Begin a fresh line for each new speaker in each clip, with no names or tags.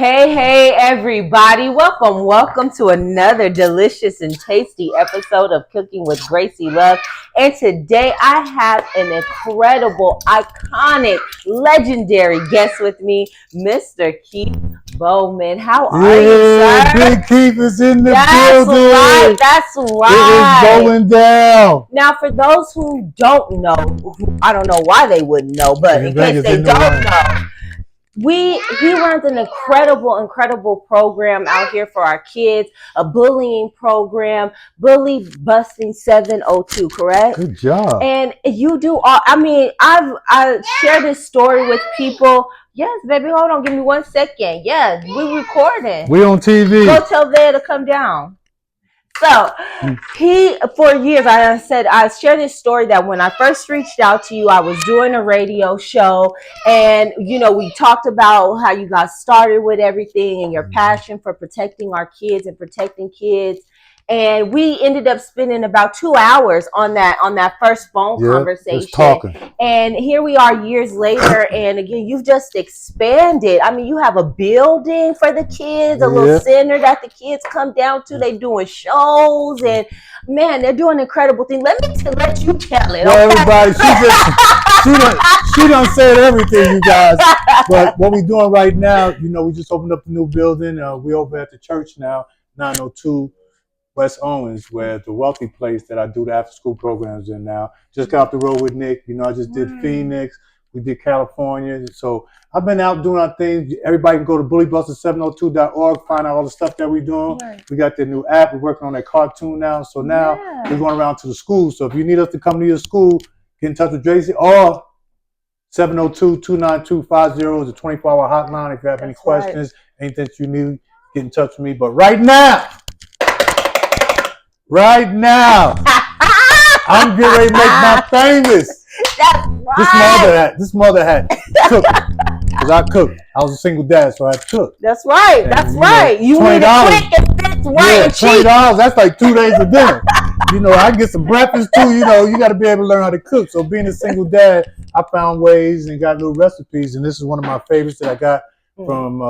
Hey, everybody. Welcome to another delicious and tasty episode of Cooking with Gracie Love. And today I have an incredible, iconic, legendary guest with me, Mr. Keith Bowman. How are you, sir?
Big Keith is in the
That's
building.
right.
It is going down.
Now, for those who don't know, I don't know why they wouldn't know, but in case they don't know, he runs an incredible program out here for our kids, a bullying program, Bully Busting 702, correct?
Good job.
And you do all, I share this story with people. Yes, baby, hold on, give me 1 second. Yes, we recording.
We on TV.
Go tell Ved to come down. So for years, I shared this story that when I first reached out to you, I was doing a radio show, and we talked about how you got started with everything and your passion for protecting our kids and protecting kids. And we ended up spending about 2 hours on that first phone conversation.
Just talking.
And here we are years later, and again, you've just expanded. I mean, you have a building for the kids, a little center that the kids come down to. They're doing shows, and man, they're doing incredible things. Let you tell it.
Well,
okay?
everybody, she done said everything, you guys. But what we're doing right now, we just opened up a new building. We're over at the church now, 902. West Owens, where the wealthy place that I do the after school programs in now. Just got off the road with Nick. I just did Phoenix. We did California. So I've been out doing our things. Everybody can go to bullybuster702.org, find out all the stuff that we're doing. Right. We got the new app. We're working on that cartoon now. So now we're going around to the schools. So if you need us to come to your school, get in touch with Gracie or 702-292-50 is a 24-hour hotline. If you have any questions, anything that you need, get in touch with me. But right now, I'm getting ready to make my famous.
That's right.
This mother had cooked. Because I cooked. I was a single dad, so I cooked.
That's right. You need it quick and fits right and cheap.
$20, that's like 2 days of dinner. I can get some breakfast too. You got to be able to learn how to cook. So being a single dad, I found ways and got little recipes. And this is one of my favorites that I got from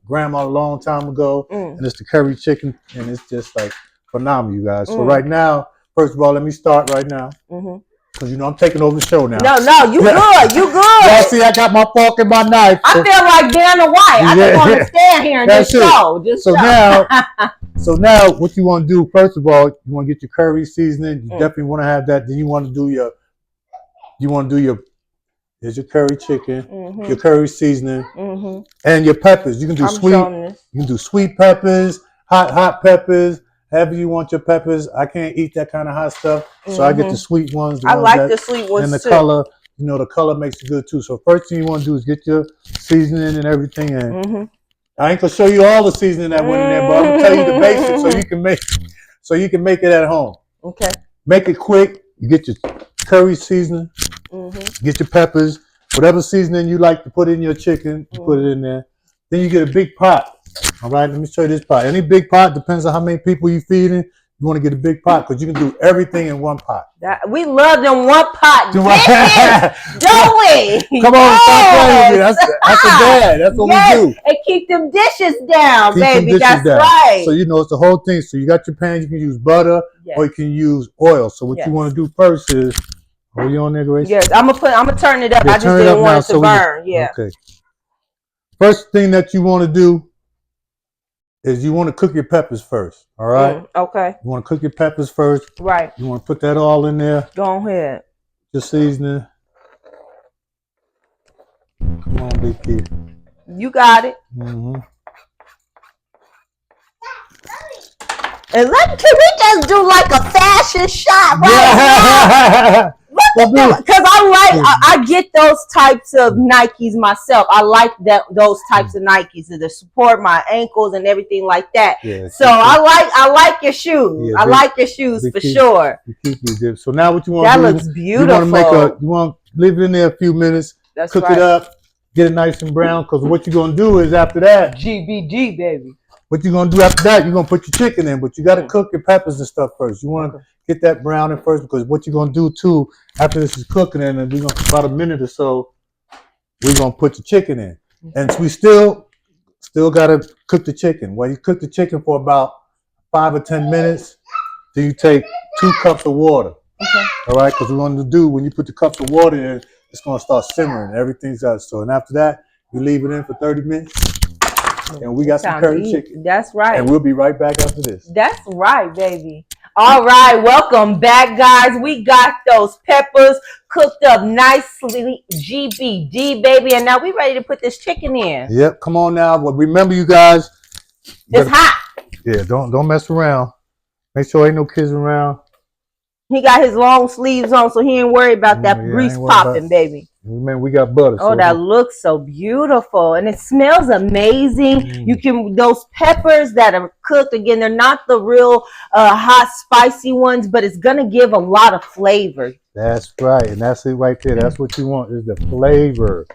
grandma a long time ago. And it's the curry chicken. And it's just like phenomenal, you guys. So right now, first of all, let me start right now. Because, I'm taking over the show now.
No, you good. You good.
Yeah, see, I got my fork and my knife.
I feel like Dana White. I just want to stand here and just show.
So now, what you want to do, first of all, you want to get your curry seasoning. You definitely want to have that. Then you want to do here's your curry chicken, your curry seasoning, and your peppers. You can do sweet peppers, hot peppers. However you want your peppers. I can't eat that kind of hot stuff, so I get the sweet ones.
I like the sweet ones
and the color. The color makes it good too. So first thing you want to do is get your seasoning and everything in. I ain't gonna show you all the seasoning that went in there, but I'm gonna tell you the basics so you can make it at home. Okay. Make it quick. You get your curry seasoning. Get your peppers, whatever seasoning you like to put in your chicken. You put it in there. Then you get a big pot. All right, let me show you this pot. Any big pot, depends on how many people you're feeding. You want to get a big pot because you can do everything in one pot.
We love them one pot dishes, don't we?
Come on, stop playing with me. That's a dad. That's what we do.
And keep them dishes down, baby. That's right.
So, it's the whole thing. So you got your pan. You can use butter or you can use oil. So what you want to do first is, are you on there, Grace?
Yes, I'm gonna turn it up. I just didn't want it to burn. Okay.
First thing that you want to do is you want to cook your peppers first, all right?
Okay.
You want to cook your peppers first.
Right.
You want to put that all in there.
Go ahead.
Your seasoning. Come on, big kid.
You got it. And can we just do like a fashion shot right now? Because I get those types of Nikes myself. I like those types of Nikes to support my ankles and everything like that. Yeah, so I like your shoes. Yeah, I like your shoes for sure.
So now what you want to do?
That looks beautiful.
You want to leave it in there a few minutes. Cook it up. Get it nice and brown. Because what you're going to do is after that.
GBG, baby.
What you're going to do after that, you're going to put your chicken in. But you got to cook your peppers and stuff first. You want to get that brown in first, because what you're going to do too, after this is cooking, and we're going to, about a minute or so, we're going to put the chicken in. And we still Still got to cook the chicken. Well, you cook the chicken for about 5 or 10 minutes. Then you take 2 cups of water.
Okay.
All right, because what we're going to do when you put the cups of water in, it's going to start simmering. Everything's out. So, and after that, you leave it in for 30 minutes. And we got some curry chicken.
That's right.
And we'll be right back after this.
That's right, baby. All right, welcome back, guys. We got those peppers cooked up nicely, GBD, baby. And now we ready to put this chicken in.
Yep, come on now. Well, remember, you guys.
It's hot.
Yeah, don't mess around. Make sure ain't no kids around.
He got his long sleeves on, so he ain't worried about that grease popping, baby.
Man, we got butter.
Oh, so that looks so beautiful, and it smells amazing. You can those peppers that are cooked again. They're not the real hot, spicy ones, but it's gonna give a lot of flavor.
That's right, and that's it right there. That's what you want is the flavor.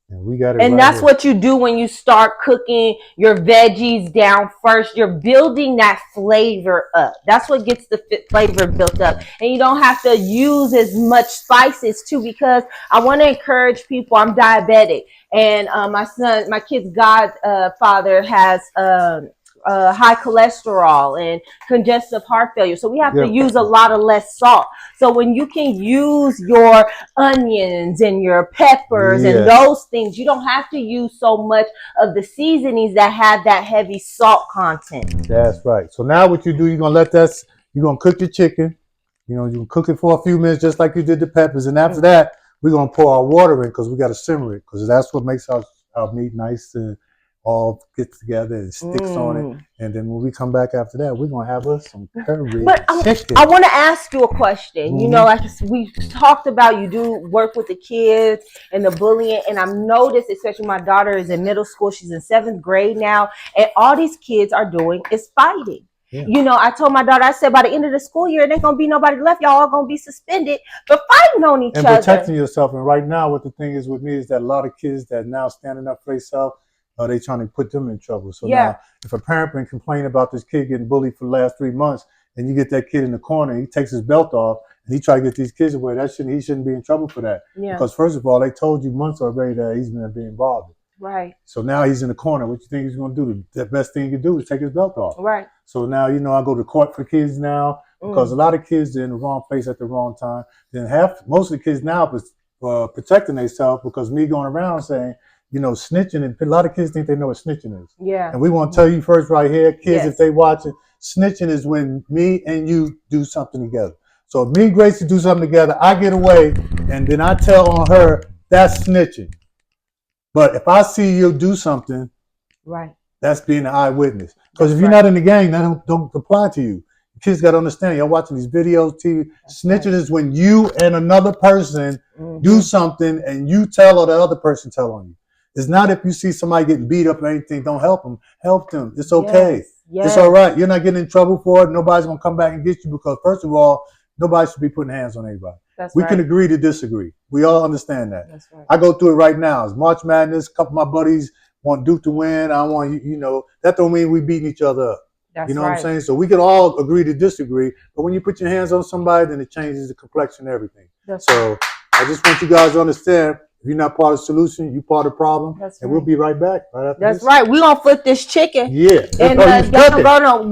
And we got it.
And that's what you do when you start cooking your veggies down first. You're building that flavor up. That's what gets the flavor built up. And you don't have to use as much spices too, because I want to encourage people. I'm diabetic, and my kid's godfather has high cholesterol and congestive heart failure. So we have to use a lot of less salt. So when you can use your onions and your peppers and those things, you don't have to use so much of the seasonings that have that heavy salt content.
That's right. So now what you do, you're going to cook your chicken. You know, you can cook it for a few minutes just like you did the peppers. And after that, we're going to pour our water in because we got to simmer it, because that's what makes our meat nice and all gets together and sticks on it. And then when we come back after that, we're going to have us some curry chicken.
I want to ask you a question. You know, like we talked about, you do work with the kids and the bullying. And I've noticed, especially my daughter is in middle school. She's in 7th grade now. And all these kids are doing is fighting. Yeah. You know, I told my daughter, I said, by the end of the school year, there ain't going to be nobody left. Y'all all going to be suspended for fighting on each other.
And protecting yourself. And right now, what the thing is with me is that a lot of kids that now standing up for themselves, they trying to put them in trouble. So now, if a parent been complaining about this kid getting bullied for the last 3 months, and you get that kid in the corner, and he takes his belt off, and he try to get these kids away, he shouldn't be in trouble for that. Yeah. Because first of all, they told you months already that he's going to be involved.
Right. So
now he's in the corner. What you think he's going to do? The best thing he can do is take his belt off.
Right.
So now, you know, I go to court for kids now because a lot of kids are in the wrong place at the wrong time. Then most of the kids now are protecting themselves because me going around saying, you know, snitching, and a lot of kids think they know what snitching is.
Yeah.
And we want to tell you first right here, kids, if they watching, snitching is when me and you do something together. So if me and Gracie do something together, I get away, and then I tell on her, that's snitching. But if I see you do something, that's being an eyewitness. Because if you're not in the gang, that don't apply to you. Kids got to understand, you're watching these videos, TV. Snitching is when you and another person do something and you tell or the other person tell on you. It's not if you see somebody getting beat up or anything, don't help them. Help them. It's okay. Yes. It's all right. You're not getting in trouble for it. Nobody's going to come back and get you because, first of all, nobody should be putting hands on anybody. We can agree to disagree. We all understand that. That's right. I go through it right now. It's March Madness. A couple of my buddies want Duke to win. I want, you know, that don't mean we beating each other up. You know what I'm saying? So we can all agree to disagree. But when you put your hands on somebody, then it changes the complexion and everything. So I just want you guys to understand, if you're not part of the solution, you're part of the problem. And we'll be right back. Right after this.
Right. We're going to flip this chicken.
Yeah.
And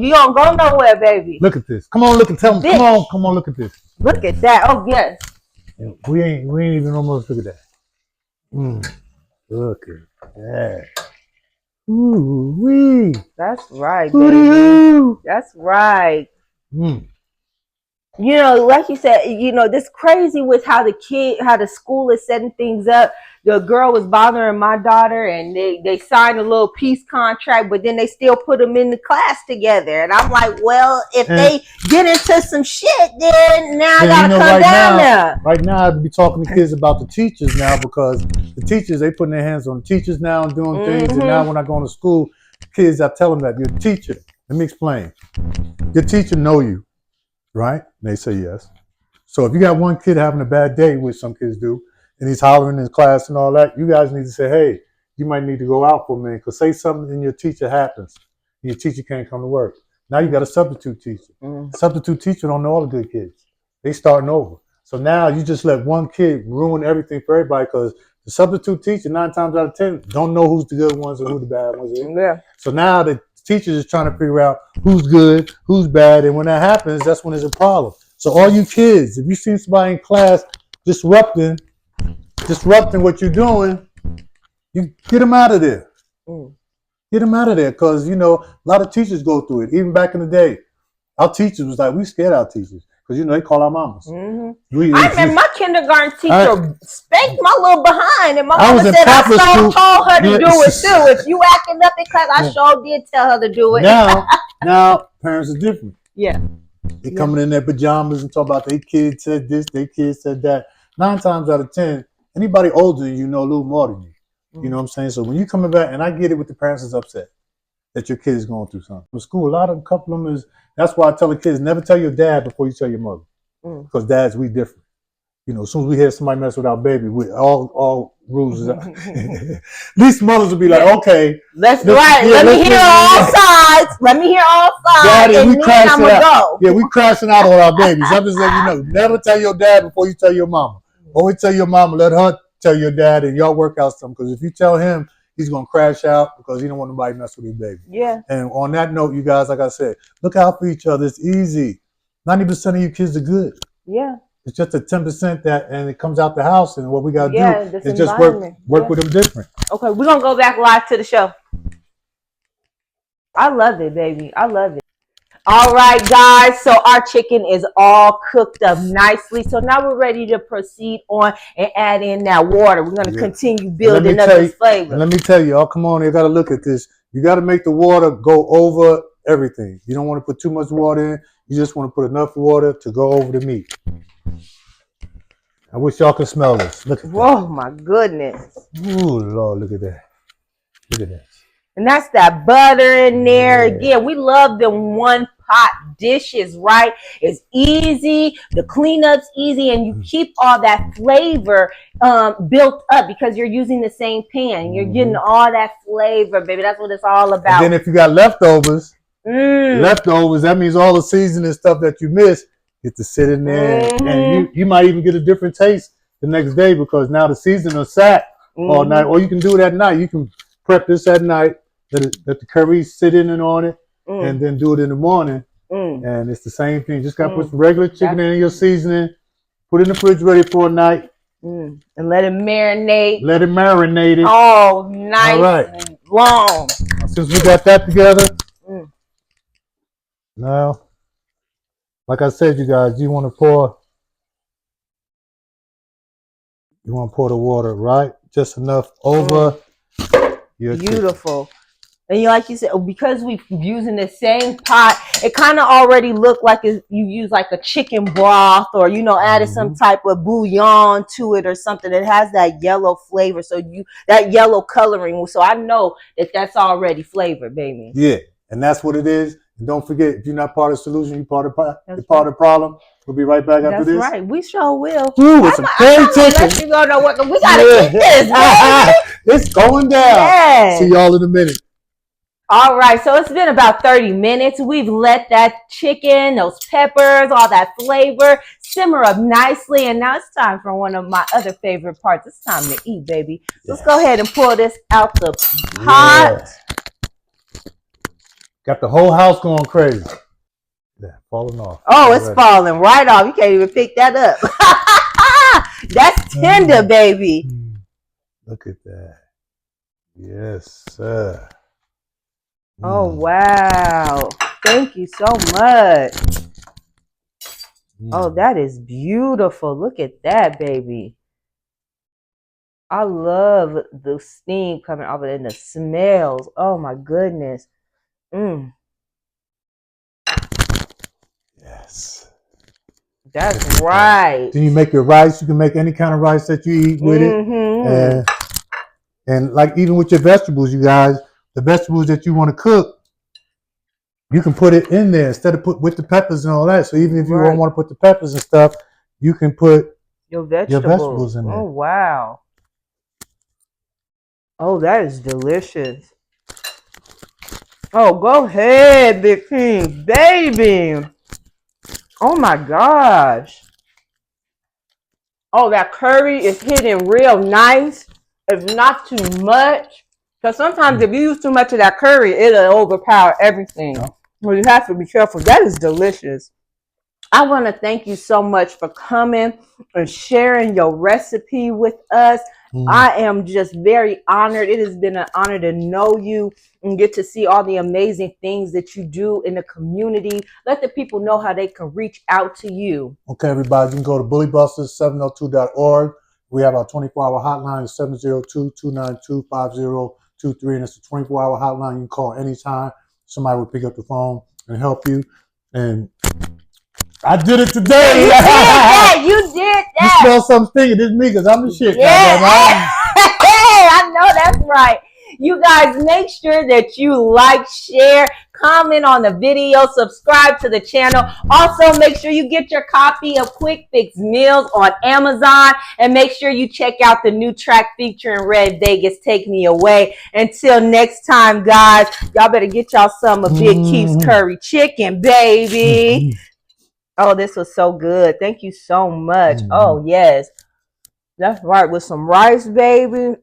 you don't go nowhere, baby.
Look at this. Come on, look and tell them. Come on, look at this.
Look at that. Oh, yes.
We ain't even almost look at that. Look at that. Ooh wee.
That's right, baby. That's right. You know, like you said, you know, this crazy with how the school is setting things up. The girl was bothering my daughter, and they signed a little peace contract, but then they still put them in the class together. And I'm like, well, if they get into some shit, then now I gotta come down there.
Right now, I'd be talking to kids about the teachers now, because the teachers, they putting their hands on the teachers now and doing things. And now when I go to school, kids, I tell them that your teacher. Let me explain. Your teacher know you. Right? And they say yes. So if you got one kid having a bad day, which some kids do, and he's hollering in class and all that, you guys need to say, hey, you might need to go out for a minute, because say something and your teacher happens, and your teacher can't come to work. Now you got a substitute teacher. Substitute teacher don't know all the good kids. They starting over. So now you just let one kid ruin everything for everybody, because The substitute teacher, 9 times out of 10, don't know who's the good ones or who the bad ones is.
Yeah.
So now the teachers is trying to figure out who's good, who's bad, and when that happens, that's when there's a problem. So all you kids, if you see somebody in class disrupting what you're doing, you get them out of there. Get them out of there, because you know a lot of teachers go through it. Even back in the day, our teachers was like, we scared our teachers because you know they call our mamas. I
remember my kindergarten teacher spanked my little behind, and my mama said I told her to do it too. If you acting up in class, I sure did tell her to do it.
Now parents are different.
Yeah.
They coming in their pajamas and talk about their kids said this, their kids said that. 9 times out of 10, anybody older than you know a little more than you. You know what I'm saying? So when you coming back, and I get it with the parents is upset that your kid is going through something. In school, a couple of them is, that's why I tell the kids, never tell your dad before you tell your mother. Because dads, we different. You know, as soon as we hear somebody mess with our baby, we all rules is out. These mothers will be like, okay.
Let me hear all sides. Let me hear all sides.
Daddy,
and
we crashing out.
Go.
Yeah, we crashing out on our babies. I'm just letting you know. Never tell your dad before you tell your mama. Always tell your mama, let her tell your dad, and y'all work out something. Because if you tell him, he's going to crash out because he don't want nobody to mess with his baby.
Yeah.
And on that note, you guys, like I said, look out for each other. It's easy. 90% of you kids are good.
Yeah.
It's just a 10% that, and it comes out the house, and what we got to do is just work with them different.
Okay, we're going to go back live to the show. I love it, baby. I love it. All right, guys. So our chicken is all cooked up nicely. So now we're ready to proceed on and add in that water. We're going to continue building up this flavor.
Let me tell you, come on, you got to look at this. You got to make the water go over everything. You don't want to put too much water in. You just want to put enough water to go over the meat. I wish y'all could smell this. Look at that.
Oh, my goodness.
Ooh, Lord, look at that. Look at that.
And that's that butter in there. Yeah. Again, we love them one pot dishes, right? It's easy. The cleanup's easy, and you keep all that flavor built up because you're using the same pan. You're getting all that flavor, baby. That's what it's all about.
And then if you got leftovers, that means all the seasoning stuff that you missed get to sit in there, and you might even get a different taste the next day because now the seasoning sat all night. Or you can do it at night. You can prep this at night. Let the curry sit in and on it, and then do it in the morning. And it's the same thing. Just got to put some regular chicken in your seasoning, put it in the fridge ready for a night.
And let it marinate.
Let it marinate it.
Oh, nice. All right. And long.
Since we got that together, now, like I said, you guys, you want to pour the water, right? Just enough over your
beautiful chicken. And like you said, because we're using the same pot, it kind of already looked like you use like a chicken broth, or added some type of bouillon to it or something that has that yellow flavor. So that yellow coloring. So I know that that's already flavored, baby.
Yeah, and that's what it is. And don't forget, if you're not part of the solution, you're part of the problem. We'll be right back after this.
That's right. We sure will.
Ooh, it's some curry chicken.
We gotta keep this, baby.
It's going down.
Yes.
See y'all in a minute.
All right, so it's been about 30 minutes. We've let that chicken, those peppers, all that flavor simmer up nicely. And now it's time for one of my other favorite parts. It's time to eat, baby. Let's go ahead and pull this out the pot.
Yes. Got the whole house going crazy. Yeah, falling off.
Oh, it's falling right off. You can't even pick that up. That's tender, baby.
Look at that. Yes, sir.
Oh, wow. Thank you so much. Oh, that is beautiful. Look at that, baby. I love the steam coming off of it and the smells. Oh, my goodness.
Yes.
That's right.
Then you make your rice. You can make any kind of rice that you eat with it. And like even with your vegetables, you guys, the vegetables that you want to cook, you can put it in there instead of put with the peppers and all that. So even if you don't want to put the peppers and stuff, you can put
your vegetables
in there.
Oh, wow. Oh, that is delicious. Oh, go ahead, Big King, baby. Oh, my gosh. Oh, that curry is hitting real nice. It's not too much. Because sometimes if you use too much of that curry, it'll overpower everything. Well, you have to be careful. That is delicious. I want to thank you so much for coming and sharing your recipe with us. I am just very honored. It has been an honor to know you and get to see all the amazing things that you do in the community. Let the people know how they can reach out to you.
Okay, everybody, you can go to bullybusters702.org. We have our 24-hour hotline, 702-292-5023, and it's a 24-hour hotline. You can call anytime. Somebody will pick up the phone and help you. And I did it today.
You did that. You did
You
that.
smell something stinking. It's me because I'm the shit.
Yeah. Hey, I know that's right. You guys, make sure that you like, share, comment on the video, subscribe to the channel. Also, make sure you get your copy of Quick Fix Meals on Amazon, and make sure you check out the new track featuring Red Vegas, Take Me Away. Until next time, guys, y'all better get y'all some of Big Keith's curry chicken, baby. Oh, this was so good. Thank you so much. Oh, yes. That's right. With some rice, baby.